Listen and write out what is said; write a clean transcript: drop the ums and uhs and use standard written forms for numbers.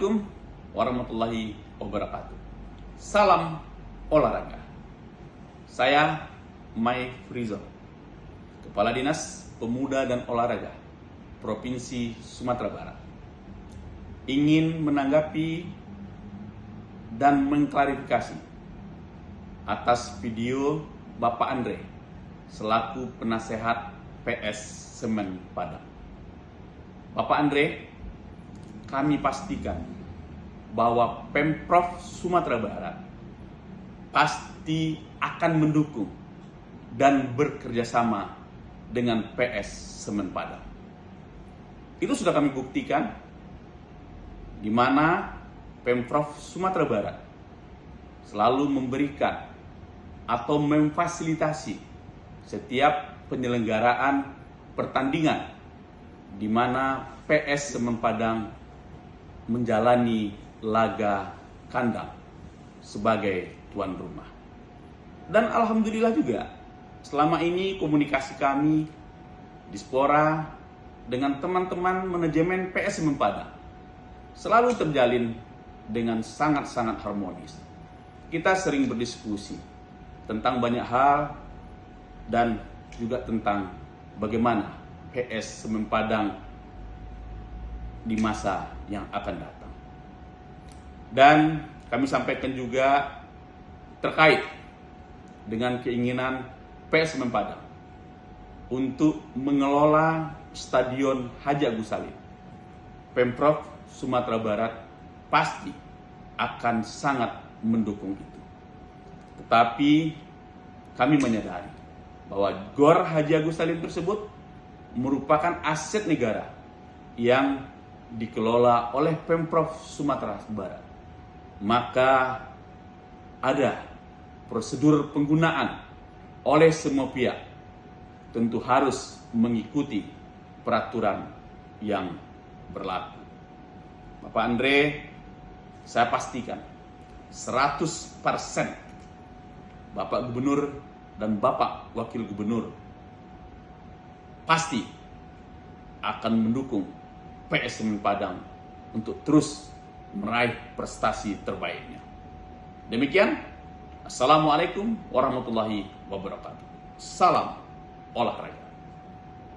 Assalamualaikum warahmatullahi wabarakatuh. Salam olahraga. Saya Mai Frizon, Kepala Dinas Pemuda dan Olahraga Provinsi Sumatera Barat, ingin menanggapi dan mengklarifikasi atas video Bapak Andre selaku penasehat PS Semen Padang. Bapak Andre, kami pastikan bahwa Pemprov Sumatera Barat pasti akan mendukung dan bekerjasama dengan PS Semen Padang. Itu sudah kami buktikan, di mana Pemprov Sumatera Barat selalu memberikan atau memfasilitasi setiap penyelenggaraan pertandingan di mana PS Semen Padang menjalani laga kandang sebagai tuan rumah. Dan alhamdulillah juga selama ini komunikasi kami Dispora dengan teman-teman manajemen PS Semen Padang selalu terjalin dengan sangat-sangat harmonis. Kita sering berdiskusi tentang banyak hal dan juga tentang bagaimana PS Semen Padang di masa yang akan datang. Dan kami sampaikan juga terkait dengan keinginan PS Semen Padang untuk mengelola Stadion Haji Agus Salim. Pemprov Sumatera Barat pasti akan sangat mendukung itu. Tetapi kami menyadari bahwa Gor Haji Agus Salim tersebut merupakan aset negara yang dikelola oleh Pemprov Sumatera Barat. Maka ada prosedur penggunaan oleh semua pihak, tentu harus mengikuti peraturan yang berlaku. Bapak Andre, saya pastikan 100% Bapak Gubernur dan Bapak Wakil Gubernur pasti akan mendukung PS Semen Padang untuk terus meraih prestasi terbaiknya. Demikian, Assalamualaikum warahmatullahi wabarakatuh. Salam olahraga.